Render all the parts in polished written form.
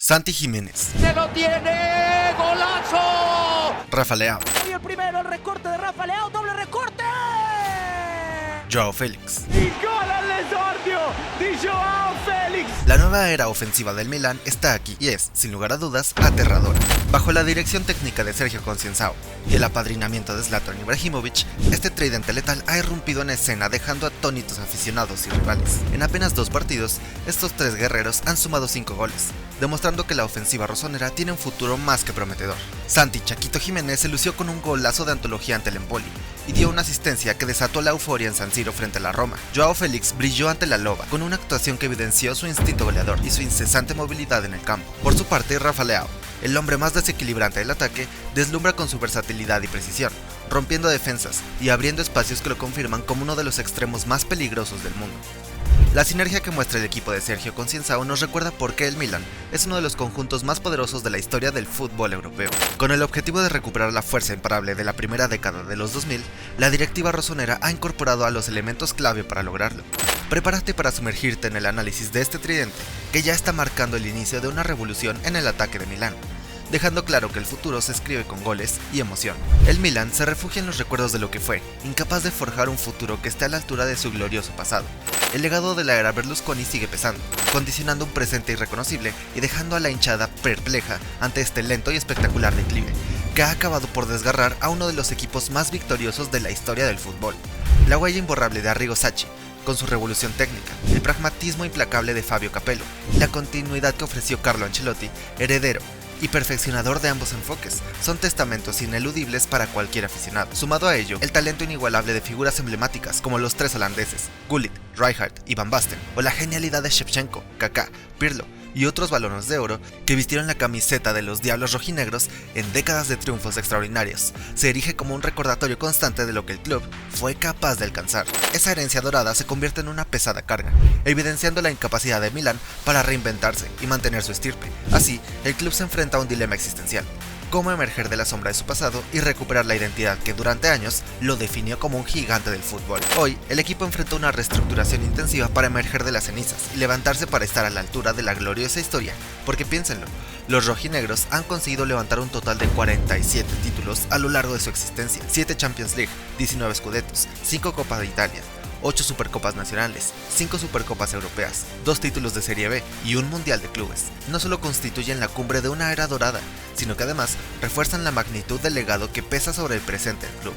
Santi Jiménez. ¡Se lo tiene! ¡Golazo! Rafa Leao. Y el primero, el recorte de Rafa Leao, doble recorte. Joao Félix. Y gol al esordio de Joao Félix. La nueva era ofensiva del Milan está aquí y es, sin lugar a dudas, aterradora. Bajo la dirección técnica de Sergio Concienzao y el apadrinamiento de Zlatan Ibrahimovic, este tridente letal ha irrumpido en escena dejando atónitos aficionados y rivales. En apenas 2 partidos, estos 3 guerreros han sumado 5 goles, demostrando que la ofensiva rosonera tiene un futuro más que prometedor. Santi Chaquito Jiménez se lució con un golazo de antología ante el Empoli y dio una asistencia que desató la euforia en San Siro frente a la Roma. Joao Félix brilló ante la Loba con una actuación que evidenció su instinto goleador y su incesante movilidad en el campo. Por su parte, Rafa Leao, el hombre más desequilibrante del ataque, deslumbra con su versatilidad y precisión, rompiendo defensas y abriendo espacios que lo confirman como uno de los extremos más peligrosos del mundo. La sinergia que muestra el equipo de Sergio Concienzao nos recuerda por qué el Milan es uno de los conjuntos más poderosos de la historia del fútbol europeo. Con el objetivo de recuperar la fuerza imparable de la primera década de los 2000, la directiva rosonera ha incorporado a los elementos clave para lograrlo. Prepárate para sumergirte en el análisis de este tridente, que ya está marcando el inicio de una revolución en el ataque de Milán, dejando claro que el futuro se escribe con goles y emoción. El Milan se refugia en los recuerdos de lo que fue, incapaz de forjar un futuro que esté a la altura de su glorioso pasado. El legado de la era Berlusconi sigue pesando, condicionando un presente irreconocible y dejando a la hinchada perpleja ante este lento y espectacular declive, que ha acabado por desgarrar a uno de los equipos más victoriosos de la historia del fútbol. La huella imborrable de Arrigo Sacchi, con su revolución técnica, el pragmatismo implacable de Fabio Capello, la continuidad que ofreció Carlo Ancelotti, heredero y perfeccionador de ambos enfoques, son testamentos ineludibles para cualquier aficionado. Sumado a ello, el talento inigualable de figuras emblemáticas como los 3 holandeses, Gullit, Rijkaard y Van Basten, o la genialidad de Shevchenko, Kaká, Pirlo y otros balones de oro que vistieron la camiseta de los Diablos Rojinegros en décadas de triunfos extraordinarios, se erige como un recordatorio constante de lo que el club fue capaz de alcanzar. Esa herencia dorada se convierte en una pesada carga, evidenciando la incapacidad de Milán para reinventarse y mantener su estirpe. Así, el club se enfrenta a un dilema existencial: cómo emerger de la sombra de su pasado y recuperar la identidad que durante años lo definió como un gigante del fútbol. Hoy, el equipo enfrenta una reestructuración intensiva para emerger de las cenizas y levantarse para estar a la altura de la gloriosa historia, porque piénsenlo, los rojinegros han conseguido levantar un total de 47 títulos a lo largo de su existencia: 7 Champions League, 19 Scudettos, 5 Copas de Italia, 8 Supercopas Nacionales, 5 Supercopas Europeas, 2 títulos de Serie B y un Mundial de Clubes. No solo constituyen la cumbre de una era dorada, sino que además refuerzan la magnitud del legado que pesa sobre el presente del club.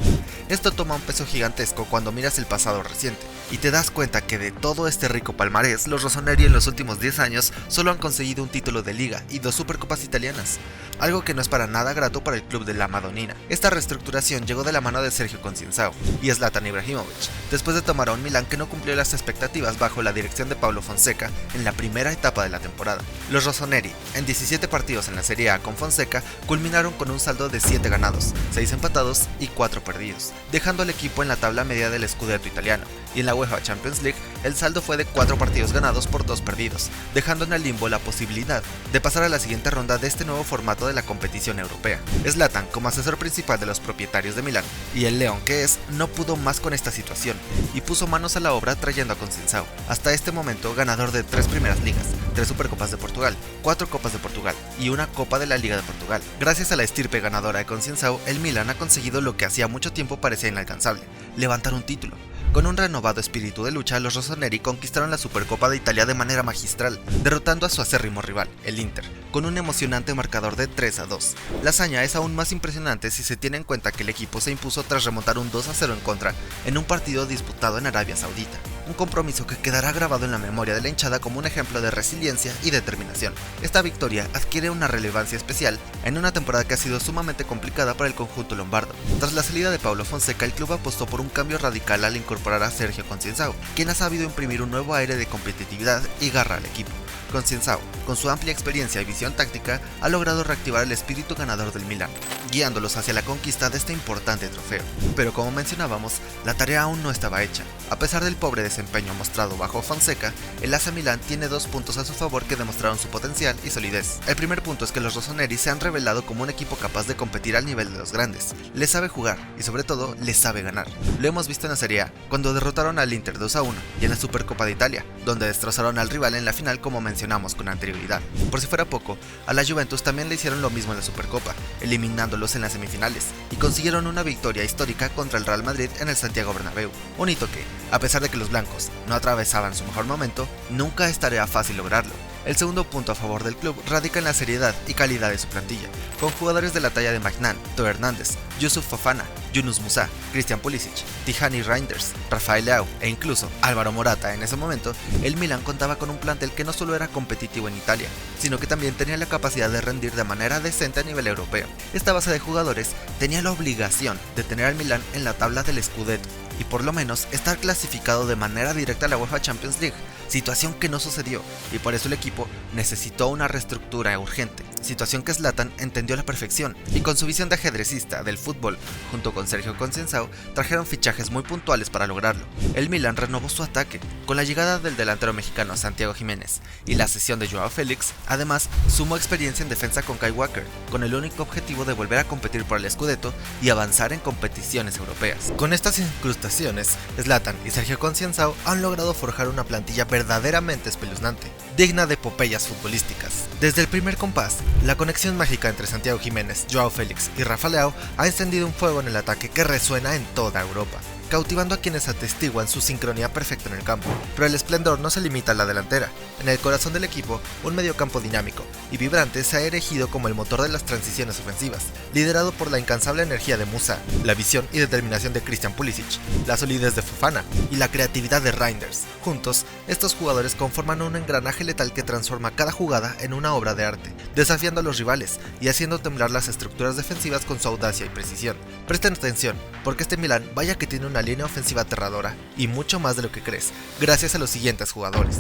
Esto toma un peso gigantesco cuando miras el pasado reciente, y te das cuenta que de todo este rico palmarés, los rossoneri en los últimos 10 años solo han conseguido un título de liga y 2 Supercopas italianas, algo que no es para nada grato para el club de la Madonnina. Esta reestructuración llegó de la mano de Sergio Concienzao y Zlatan Ibrahimovic, después de tomar a un Milán que no cumplió las expectativas bajo la dirección de Paulo Fonseca en la primera etapa de la temporada. Los rossoneri, en 17 partidos en la Serie A con Fonseca, culminaron con un saldo de 7 ganados, 6 empatados y 4 perdidos, dejando al equipo en la tabla media del Scudetto italiano, y en la UEFA Champions League el saldo fue de 4 partidos ganados por 2 perdidos, dejando en el limbo la posibilidad de pasar a la siguiente ronda de este nuevo formato de la competición europea. Zlatan, como asesor principal de los propietarios de Milán, y el león que es, no pudo más con esta situación, y puso manos a la obra trayendo a Concienzao, hasta este momento ganador de 3 primeras ligas, 3 Supercopas de Portugal, 4 Copas de Portugal y una Copa de la Liga de Portugal. Gracias a la estirpe ganadora de Concienzao, el Milan ha conseguido lo que hacía mucho tiempo parecía inalcanzable: levantar un título. Con un renovado espíritu de lucha, los rossoneri conquistaron la Supercopa de Italia de manera magistral, derrotando a su acérrimo rival, el Inter, con un emocionante marcador de 3-2. La hazaña es aún más impresionante si se tiene en cuenta que el equipo se impuso tras remontar un 2-0 en contra en un partido disputado en Arabia Saudita, un compromiso que quedará grabado en la memoria de la hinchada como un ejemplo de resiliencia y determinación. Esta victoria adquiere una relevancia especial en una temporada que ha sido sumamente complicada para el conjunto lombardo. Tras la salida de Paulo Fonseca, el club apostó por un cambio radical al incorporar a Sergio Concienzao, quien ha sabido imprimir un nuevo aire de competitividad y garra al equipo. Concienzao, con su amplia experiencia y visión táctica, ha logrado reactivar el espíritu ganador del Milan, guiándolos hacia la conquista de este importante trofeo. Pero como mencionábamos, la tarea aún no estaba hecha. A pesar del pobre desempeño mostrado bajo Fonseca, el AC Milán tiene 2 puntos a su favor que demostraron su potencial y solidez. El primer punto es que los rossoneri se han revelado como un equipo capaz de competir al nivel de los grandes. Les sabe jugar y sobre todo les sabe ganar. Lo hemos visto en la Serie A, cuando derrotaron al Inter 2-1, y en la Supercopa de Italia, donde destrozaron al rival en la final como mencionamos mencionamos con anterioridad. Por si fuera poco, a la Juventus también le hicieron lo mismo en la Supercopa, eliminándolos en las semifinales, y consiguieron una victoria histórica contra el Real Madrid en el Santiago Bernabéu, un hito que, a pesar de que los blancos no atravesaban su mejor momento, nunca es tarea fácil lograrlo. El segundo punto a favor del club radica en la seriedad y calidad de su plantilla, con jugadores de la talla de Magnan, Teo Hernández, Youssouf Fofana, Yunus Musah, Christian Pulisic, Tijani Reinders, Rafael Leao e incluso Álvaro Morata. En ese momento, el Milan contaba con un plantel que no solo era competitivo en Italia, sino que también tenía la capacidad de rendir de manera decente a nivel europeo. Esta base de jugadores tenía la obligación de tener al Milan en la tabla del Scudetto, y por lo menos estar clasificado de manera directa a la UEFA Champions League, situación que no sucedió, y por eso el equipo necesitó una reestructura urgente, situación que Zlatan entendió a la perfección, y con su visión de ajedrecista del fútbol, junto con Sergio Conceição, trajeron fichajes muy puntuales para lograrlo. El Milan renovó su ataque, con la llegada del delantero mexicano Santiago Jiménez, y la cesión de Joao Félix. Además, sumó experiencia en defensa con Kyle Walker, con el único objetivo de volver a competir por el Scudetto y avanzar en competiciones europeas. Con estas incrustaciones, Zlatan y Sergio Conceição han logrado forjar una plantilla verdaderamente espeluznante, digna de epopeyas futbolísticas. Desde el primer compás, la conexión mágica entre Santiago Jiménez, Joao Félix y Rafa Leao ha encendido un fuego en el ataque que resuena en toda Europa, cautivando a quienes atestiguan su sincronía perfecta en el campo. Pero el esplendor no se limita a la delantera. En el corazón del equipo, un mediocampo dinámico y vibrante se ha erigido como el motor de las transiciones ofensivas, liderado por la incansable energía de Musah, la visión y determinación de Christian Pulisic, la solidez de Fofana y la creatividad de Reinders. Juntos, estos jugadores conforman un engranaje letal que transforma cada jugada en una obra de arte, desafiando a los rivales y haciendo temblar las estructuras defensivas con su audacia y precisión. Presten atención, porque este Milan vaya que tiene una línea ofensiva aterradora y mucho más de lo que crees, gracias a los siguientes jugadores.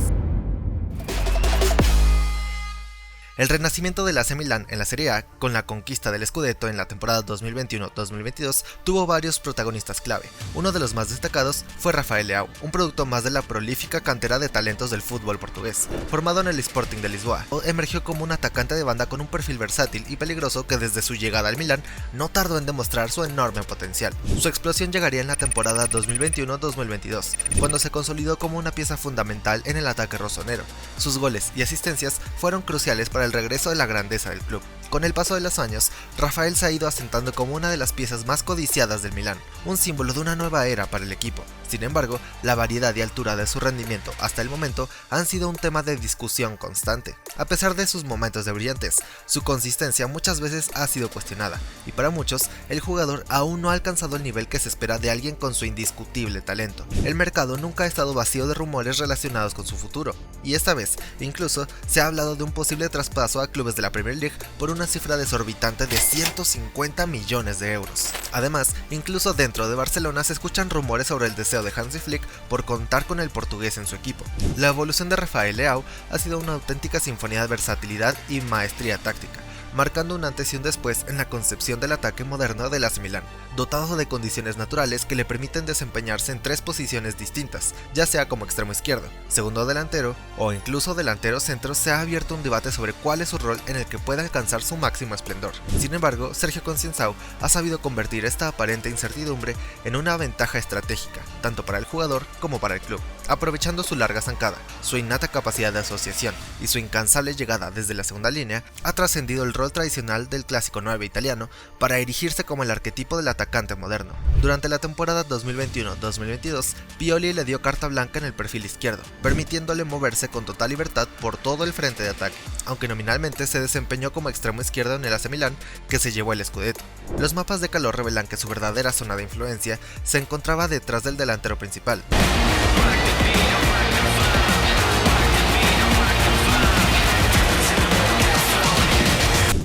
El renacimiento del AC Milan en la Serie A, con la conquista del Scudetto en la temporada 2021-2022, tuvo varios protagonistas clave. Uno de los más destacados fue Rafael Leao, un producto más de la prolífica cantera de talentos del fútbol portugués. Formado en el Sporting de Lisboa, emergió como un atacante de banda con un perfil versátil y peligroso que desde su llegada al Milan no tardó en demostrar su enorme potencial. Su explosión llegaría en la temporada 2021-2022, cuando se consolidó como una pieza fundamental en el ataque rosonero. Sus goles y asistencias fueron cruciales para el regreso de la grandeza del club. Con el paso de los años, Rafael se ha ido asentando como una de las piezas más codiciadas del Milan, un símbolo de una nueva era para el equipo. Sin embargo, la variedad y altura de su rendimiento hasta el momento han sido un tema de discusión constante. A pesar de sus momentos de brillantez, su consistencia muchas veces ha sido cuestionada, y para muchos, el jugador aún no ha alcanzado el nivel que se espera de alguien con su indiscutible talento. El mercado nunca ha estado vacío de rumores relacionados con su futuro, y esta vez, incluso, se ha hablado de un posible traspaso a clubes de la Premier League por una cifra desorbitante de 150 millones de euros. Además, incluso dentro de Barcelona se escuchan rumores sobre el deseo de Hansi Flick por contar con el portugués en su equipo. La evolución de Rafael Leao ha sido una auténtica sinfonía de versatilidad y maestría táctica, marcando un antes y un después en la concepción del ataque moderno del AC Milan, dotado de condiciones naturales que le permiten desempeñarse en tres posiciones distintas, ya sea como extremo izquierdo, segundo delantero o incluso delantero centro. Se ha abierto un debate sobre cuál es su rol en el que puede alcanzar su máximo esplendor. Sin embargo, Sergio Conceição ha sabido convertir esta aparente incertidumbre en una ventaja estratégica, tanto para el jugador como para el club, aprovechando su larga zancada, su innata capacidad de asociación y su incansable llegada desde la segunda línea. Ha trascendido el rol tradicional del clásico 9 italiano para erigirse como el arquetipo del atacante moderno. Durante la temporada 2021-2022, Pioli le dio carta blanca en el perfil izquierdo, permitiéndole moverse con total libertad por todo el frente de ataque, aunque nominalmente se desempeñó como extremo izquierdo en el AC Milan, que se llevó el Scudetto. Los mapas de calor revelan que su verdadera zona de influencia se encontraba detrás del delantero principal.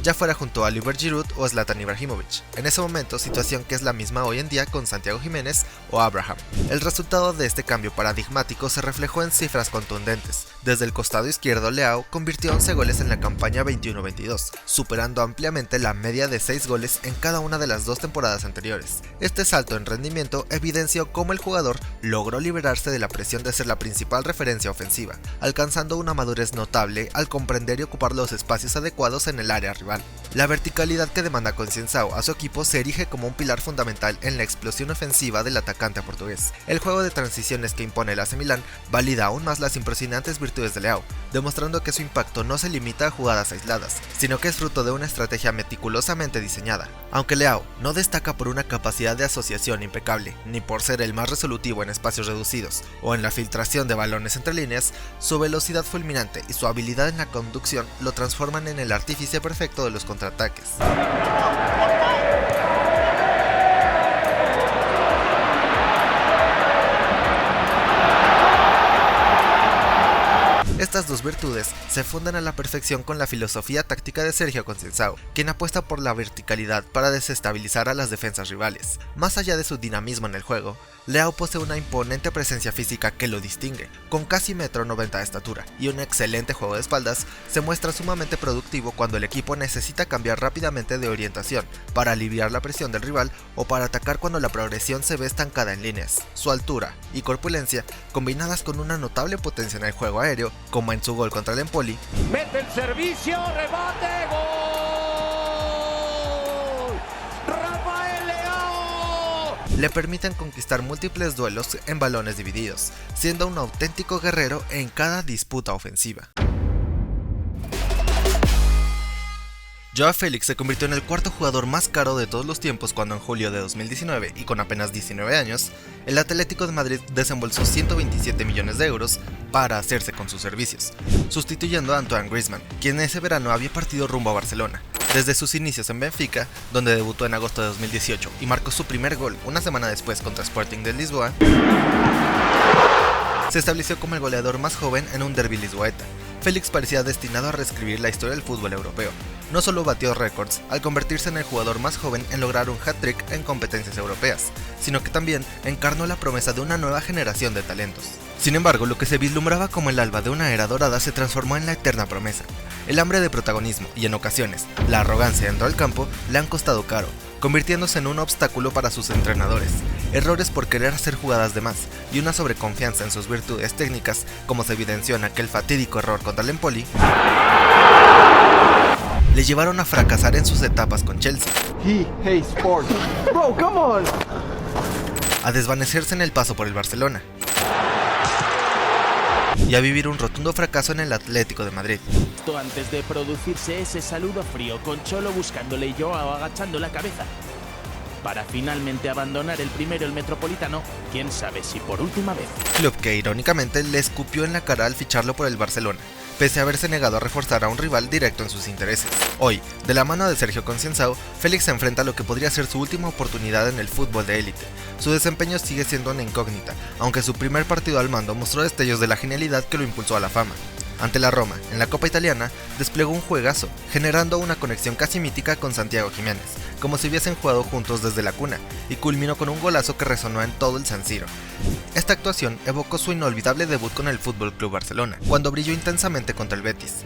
Ya fuera junto a Oliver Giroud o Zlatan Ibrahimovic. En ese momento, situación que es la misma hoy en día con Santiago Jiménez o Abraham. El resultado de este cambio paradigmático se reflejó en cifras contundentes. Desde el costado izquierdo, Leao convirtió 11 goles en la campaña 21-22, superando ampliamente la media de 6 goles en cada una de las dos temporadas anteriores. Este salto en rendimiento evidenció cómo el jugador logró liberarse de la presión de ser la principal referencia ofensiva, alcanzando una madurez notable al comprender y ocupar los espacios adecuados en el área rival. La verticalidad que demanda Conceição a su equipo se erige como un pilar fundamental en la explosión ofensiva del atacante portugués. El juego de transiciones que impone el AC Milan valida aún más las impresionantes virtudes de Leao, demostrando que su impacto no se limita a jugadas aisladas, sino que es fruto de una estrategia meticulosamente diseñada. Aunque Leao no destaca por una capacidad de asociación impecable, ni por ser el más resolutivo en espacios reducidos o en la filtración de balones entre líneas, su velocidad fulminante y su habilidad en la conducción lo transforman en el artífice perfecto de los contraataques. Estas dos virtudes se funden a la perfección con la filosofía táctica de Sergio Conceição, quien apuesta por la verticalidad para desestabilizar a las defensas rivales. Más allá de su dinamismo en el juego, Leao posee una imponente presencia física que lo distingue. Con casi 1,90 m de estatura y un excelente juego de espaldas, se muestra sumamente productivo cuando el equipo necesita cambiar rápidamente de orientación para aliviar la presión del rival o para atacar cuando la progresión se ve estancada en líneas. Su altura y corpulencia, combinadas con una notable potencia en el juego aéreo, como en su gol contra el Empoli, mete el servicio, rebate, gol. Rafael Leao. Le permiten conquistar múltiples duelos en balones divididos, siendo un auténtico guerrero en cada disputa ofensiva. Joao Félix se convirtió en el cuarto jugador más caro de todos los tiempos cuando en julio de 2019, y con apenas 19 años, el Atlético de Madrid desembolsó 127 millones de euros para hacerse con sus servicios, sustituyendo a Antoine Griezmann, quien ese verano había partido rumbo a Barcelona. Desde sus inicios en Benfica, donde debutó en agosto de 2018 y marcó su primer gol una semana después contra Sporting de Lisboa, se estableció como el goleador más joven en un derbi lisboeta. Félix parecía destinado a reescribir la historia del fútbol europeo. No solo batió récords al convertirse en el jugador más joven en lograr un hat-trick en competencias europeas, sino que también encarnó la promesa de una nueva generación de talentos. Sin embargo, lo que se vislumbraba como el alba de una era dorada se transformó en la eterna promesa. El hambre de protagonismo y, en ocasiones, la arrogancia dentro del campo le han costado caro, convirtiéndose en un obstáculo para sus entrenadores. Errores por querer hacer jugadas de más y una sobreconfianza en sus virtudes técnicas, como se evidenció en aquel fatídico error contra el Empoli, le llevaron a fracasar en sus etapas con Chelsea, a desvanecerse en el paso por el Barcelona y a vivir un rotundo fracaso en el Atlético de Madrid. Antes de producirse ese saludo frío con Cholo buscándole y Joao agachando la cabeza, para finalmente abandonar el primero el Metropolitano, quién sabe si por última vez. Club que irónicamente le escupió en la cara al ficharlo por el Barcelona, pese a haberse negado a reforzar a un rival directo en sus intereses. Hoy, de la mano de Sergio Conceição, Félix se enfrenta a lo que podría ser su última oportunidad en el fútbol de élite. Su desempeño sigue siendo una incógnita, aunque su primer partido al mando mostró destellos de la genialidad que lo impulsó a la fama. Ante la Roma, en la Copa Italiana, desplegó un juegazo, generando una conexión casi mítica con Santiago Jiménez, como si hubiesen jugado juntos desde la cuna, y culminó con un golazo que resonó en todo el San Siro. Esta actuación evocó su inolvidable debut con el FC Barcelona, cuando brilló intensamente contra el Betis.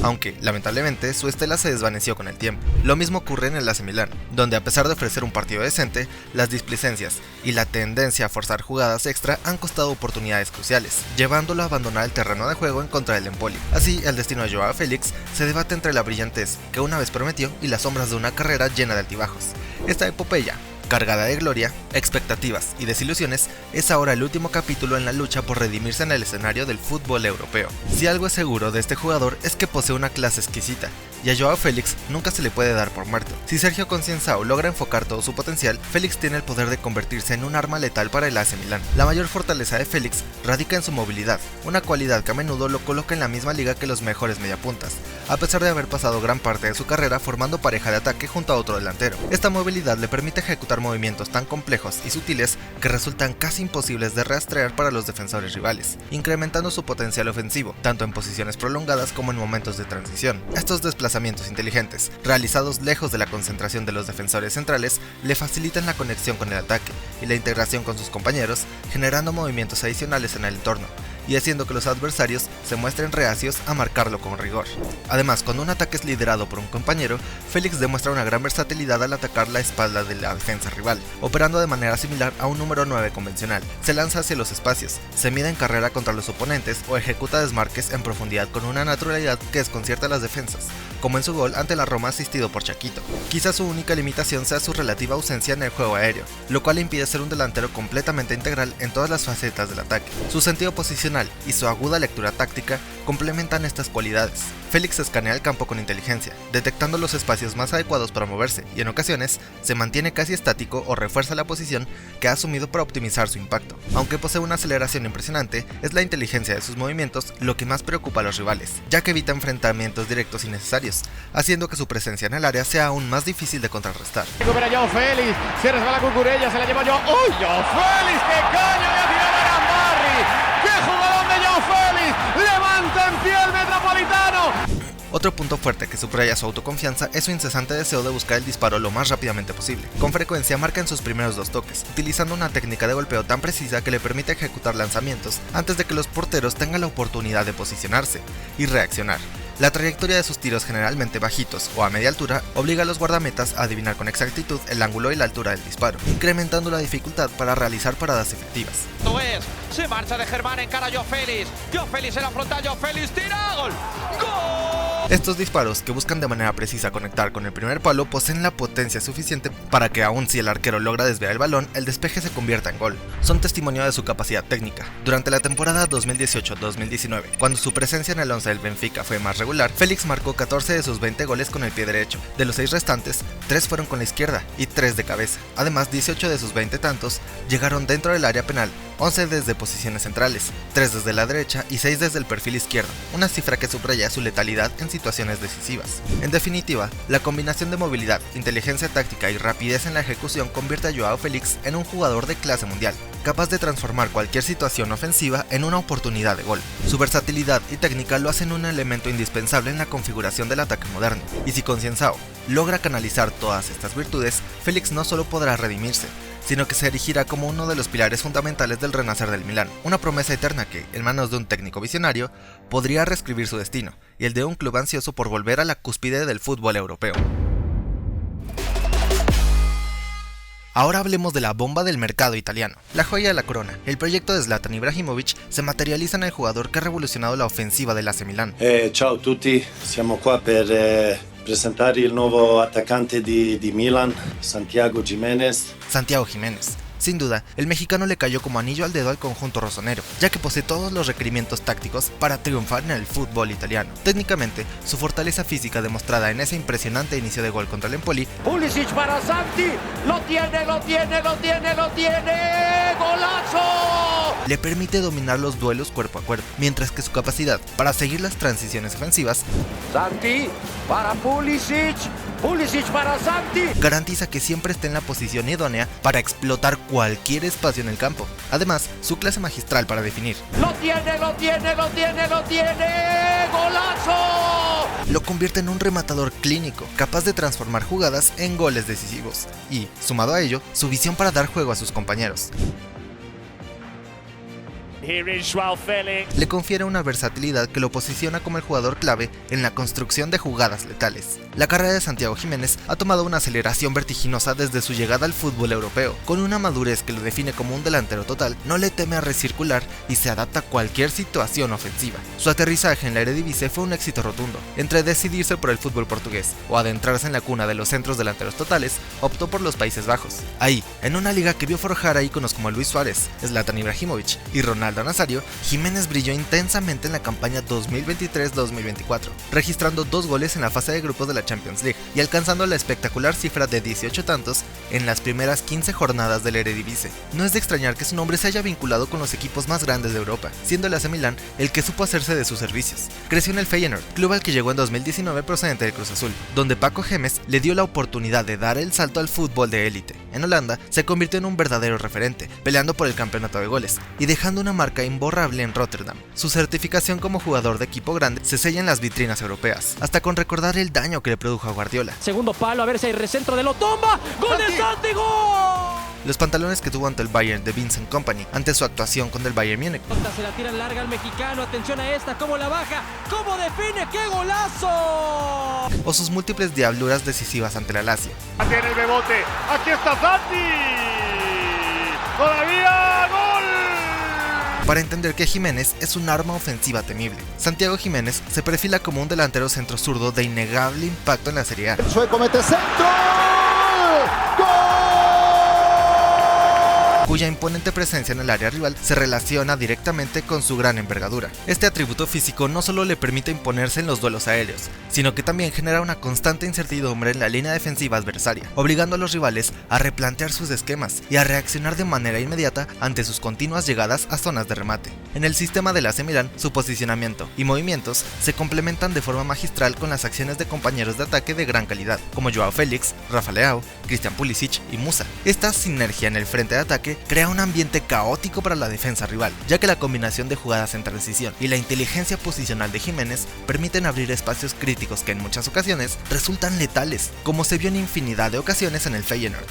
Aunque, lamentablemente, su estela se desvaneció con el tiempo. Lo mismo ocurre en el AC Milan, donde a pesar de ofrecer un partido decente, las displicencias y la tendencia a forzar jugadas extra han costado oportunidades cruciales, llevándolo a abandonar el terreno de juego en contra del Empoli. Así, el destino de Joao Félix se debate entre la brillantez que una vez prometió y las sombras de una carrera llena de altibajos. Esta epopeya, cargada de gloria, expectativas y desilusiones, es ahora el último capítulo en la lucha por redimirse en el escenario del fútbol europeo. Si algo es seguro de este jugador es que posee una clase exquisita, y a Joao Félix nunca se le puede dar por muerto. Si Sergio Conceição logra enfocar todo su potencial, Félix tiene el poder de convertirse en un arma letal para el AC Milan. La mayor fortaleza de Félix radica en su movilidad, una cualidad que a menudo lo coloca en la misma liga que los mejores mediapuntas, a pesar de haber pasado gran parte de su carrera formando pareja de ataque junto a otro delantero. Esta movilidad le permite ejecutar movimientos tan complejos y sutiles que resultan casi imposibles de rastrear para los defensores rivales, incrementando su potencial ofensivo, tanto en posiciones prolongadas como en momentos de transición. Estos desplazamientos inteligentes, realizados lejos de la concentración de los defensores centrales, le facilitan la conexión con el ataque y la integración con sus compañeros, generando movimientos adicionales en el entorno. y haciendo que los adversarios se muestren reacios a marcarlo con rigor. Además, cuando un ataque es liderado por un compañero, Félix demuestra una gran versatilidad al atacar la espalda de la defensa rival, operando de manera similar a un número 9 convencional. Se lanza hacia los espacios, se mide en carrera contra los oponentes o ejecuta desmarques en profundidad con una naturalidad que desconcierta a las defensas, como en su gol ante la Roma asistido por Chaquito. Quizás su única limitación sea su relativa ausencia en el juego aéreo, lo cual le impide ser un delantero completamente integral en todas las facetas del ataque. Su sentido posicional y su aguda lectura táctica complementan estas cualidades. Félix escanea el campo con inteligencia, detectando los espacios más adecuados para moverse y en ocasiones se mantiene casi estático o refuerza la posición que ha asumido para optimizar su impacto. Aunque posee una aceleración impresionante, es la inteligencia de sus movimientos lo que más preocupa a los rivales, ya que evita enfrentamientos directos innecesarios, haciendo que su presencia en el área sea aún más difícil de contrarrestar. Recupera Joao Félix, se resbala la Cucurella, se la lleva Joao. ¡Uy, Joao Félix! ¡Qué caño le ha tirado a Gambarri! ¡Qué jugador de Joao Félix! ¡Levanta en pie el Metropolitano! Otro punto fuerte que subraya su autoconfianza es su incesante deseo de buscar el disparo lo más rápidamente posible. Con frecuencia marca en sus primeros 2 toques, utilizando una técnica de golpeo tan precisa que le permite ejecutar lanzamientos antes de que los porteros tengan la oportunidad de posicionarse y reaccionar. La trayectoria de sus tiros, generalmente bajitos o a media altura, obliga a los guardametas a adivinar con exactitud el ángulo y la altura del disparo, incrementando la dificultad para realizar paradas efectivas. Se marcha de Germán, encara a Joao Félix. Joao Félix en la frontal, Joao Félix tira, ¡gol! ¡Gol! Estos disparos, que buscan de manera precisa conectar con el primer palo, poseen la potencia suficiente para que aun si el arquero logra desviar el balón, el despeje se convierta en gol. Son testimonio de su capacidad técnica. Durante la temporada 2018-2019, cuando su presencia en el 11 del Benfica fue más regular, Félix marcó 14 de sus 20 goles con el pie derecho. De los 6 restantes, 3 fueron con la izquierda y 3 de cabeza. Además, 18 de sus 20 tantos llegaron dentro del área penal, 11 desde posiciones centrales, 3 desde la derecha y 6 desde el perfil izquierdo, una cifra que subraya su letalidad en situaciones decisivas. En definitiva, la combinación de movilidad, inteligencia táctica y rapidez en la ejecución convierte a Joao Félix en un jugador de clase mundial, capaz de transformar cualquier situación ofensiva en una oportunidad de gol. Su versatilidad y técnica lo hacen un elemento indispensable en la configuración del ataque moderno, y si Concienzao logra canalizar todas estas virtudes, Félix no solo podrá redimirse, sino que se erigirá como uno de los pilares fundamentales del renacer del Milán, una promesa eterna que, en manos de un técnico visionario, podría reescribir su destino, y el de un club ansioso por volver a la cúspide del fútbol europeo. Ahora hablemos de la bomba del mercado italiano, la joya de la corona. El proyecto de Zlatan Ibrahimovic se materializa en el jugador que ha revolucionado la ofensiva del AC Milan. Ciao a tutti, siamo qua per presentare il nuovo attaccante di Milan, Santiago Giménez. Santiago Jiménez. Sin duda, el mexicano le cayó como anillo al dedo al conjunto rosonero, ya que posee todos los requerimientos tácticos para triunfar en el fútbol italiano. Técnicamente, su fortaleza física demostrada en ese impresionante inicio de gol contra el Empoli, Pulisic para Santi, lo tiene, ¡golazo! le permite dominar los duelos cuerpo a cuerpo, mientras que su capacidad para seguir las transiciones ofensivas Santi para Pulisic, Pulisic para Santi. garantiza que siempre esté en la posición idónea para explotar cualquier espacio en el campo. Además, su clase magistral para definir Lo tiene, ¡golazo! lo convierte en un rematador clínico, capaz de transformar jugadas en goles decisivos, y, sumado a ello, su visión para dar juego a sus compañeros. Here is Joao Félix. Le confiere una versatilidad que lo posiciona como el jugador clave en la construcción de jugadas letales. La carrera de Santiago Jiménez ha tomado una aceleración vertiginosa desde su llegada al fútbol europeo. Con una madurez que lo define como un delantero total, no le teme a recircular y se adapta a cualquier situación ofensiva. Su aterrizaje en la Eredivisie fue un éxito rotundo. Entre decidirse por el fútbol portugués o adentrarse en la cuna de los centros delanteros totales, optó por los Países Bajos. Ahí, en una liga que vio forjar a íconos como Luis Suárez, Zlatan Ibrahimovic y Ronaldo Nazario, Jiménez brilló intensamente en la campaña 2023-2024, registrando 2 goles en la fase de grupos de la Champions League y alcanzando la espectacular cifra de 18 tantos en las primeras 15 jornadas del Eredivisie. No es de extrañar que su nombre se haya vinculado con los equipos más grandes de Europa, siendo el AC Milan el que supo hacerse de sus servicios. Creció en el Feyenoord, club al que llegó en 2019 procedente del Cruz Azul, donde Paco Gemes le dio la oportunidad de dar el salto al fútbol de élite. En Holanda se convirtió en un verdadero referente, peleando por el campeonato de goles y dejando una marca imborrable en Rotterdam. Su certificación como jugador de equipo grande se sella en las vitrinas europeas, hasta con recordar el daño que le produjo a Guardiola. Segundo palo, a ver si hay recentro de Lotomba. ¡Gol de Santi! ¡Gol! los pantalones que tuvo ante el Bayern de Vincent Kompany ante su actuación con el Bayern Múnich. Se la tira larga al mexicano, atención a esta, cómo la baja, cómo define, ¡qué golazo! O sus múltiples diabluras decisivas ante la Lazio. Tiene el rebote, aquí está Santi, todavía gol. Para entender que Jiménez es un arma ofensiva temible, Santiago Jiménez se perfila como un delantero centro zurdo de innegable impacto en la Serie A. El sueco mete centro, ¡gol! Cuya imponente presencia en el área rival se relaciona directamente con su gran envergadura. Este atributo físico no solo le permite imponerse en los duelos aéreos, sino que también genera una constante incertidumbre en la línea defensiva adversaria, obligando a los rivales a replantear sus esquemas y a reaccionar de manera inmediata ante sus continuas llegadas a zonas de remate. En el sistema del AC Milan, su posicionamiento y movimientos se complementan de forma magistral con las acciones de compañeros de ataque de gran calidad, como Joao Félix, Rafa Leao, Christian Pulisic y Musa. Esta sinergia en el frente de ataque crea un ambiente caótico para la defensa rival, ya que la combinación de jugadas en transición y la inteligencia posicional de Jiménez permiten abrir espacios críticos que en muchas ocasiones resultan letales, como se vio en infinidad de ocasiones en el Feyenoord.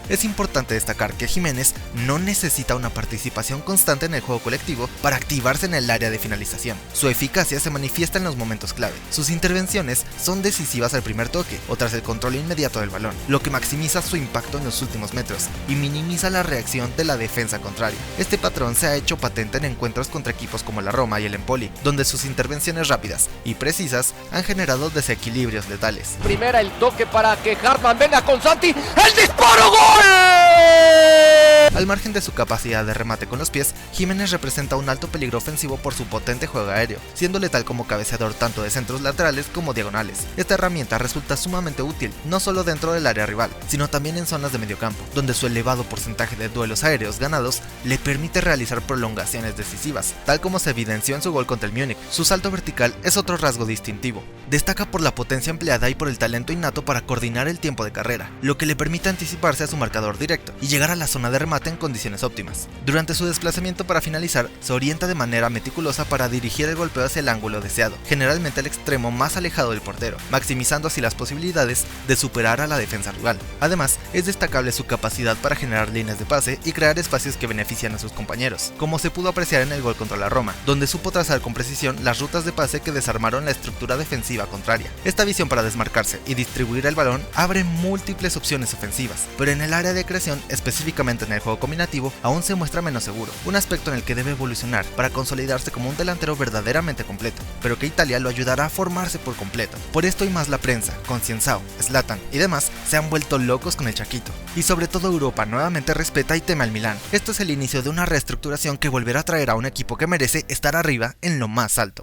Es importante destacar que Jiménez no necesita una participación constante en el juego colectivo para activarse en el área de finalización. Su eficacia se manifiesta en los momentos clave. Sus intervenciones son decisivas al primer toque o tras el control inmediato del balón, lo que maximiza su impacto en los últimos metros y minimiza la reacción de la defensa contraria. Este patrón se ha hecho patente en encuentros contra equipos como la Roma y el Empoli, donde sus intervenciones rápidas y precisas han generado desequilibrios letales. Primera el toque para que Hartman venga con Santi, ¡el disparo, gol! Al margen de su capacidad de remate con los pies, Jiménez representa un alto peligro ofensivo por su potente juego aéreo, siendo letal como cabeceador tanto de centros laterales como diagonales. Esta herramienta resulta sumamente útil, no solo dentro del área rival, sino también en zonas de mediocampo, donde su elevado porcentaje de duelos aéreos ganados le permite realizar prolongaciones decisivas, tal como se evidenció en su gol contra el Múnich. Su salto vertical es otro rasgo distintivo. Destaca por la potencia empleada y por el talento innato para coordinar el tiempo de carrera, lo que le permite anticiparse a su marcador directo y llegar a la zona de remate en condiciones óptimas. Durante su desplazamiento para finalizar, se orienta de manera meticulosa para dirigir el golpeo hacia el ángulo deseado, generalmente al extremo más alejado del portero, maximizando así las posibilidades de superar a la defensa rival. Además, es destacable su capacidad para generar líneas de pase y crear espacios que benefician a sus compañeros, como se pudo apreciar en el gol contra la Roma, donde supo trazar con precisión las rutas de pase que desarmaron la estructura defensiva contraria. Esta visión para desmarcarse y distribuir el balón abre múltiples opciones ofensivas, pero en el área de creación, específicamente en el juego combinativo, aún se muestra menos seguro, un aspecto en el que debe evolucionar para consolidarse como un delantero verdaderamente completo, pero que Italia lo ayudará a formarse por completo. Por esto y más la prensa, Concienzao, Zlatan y demás se han vuelto locos con el Chaquito, y sobre todo Europa nuevamente respeta y teme al Milán. Esto es el inicio de una reestructuración que volverá a traer a un equipo que merece estar arriba en lo más alto.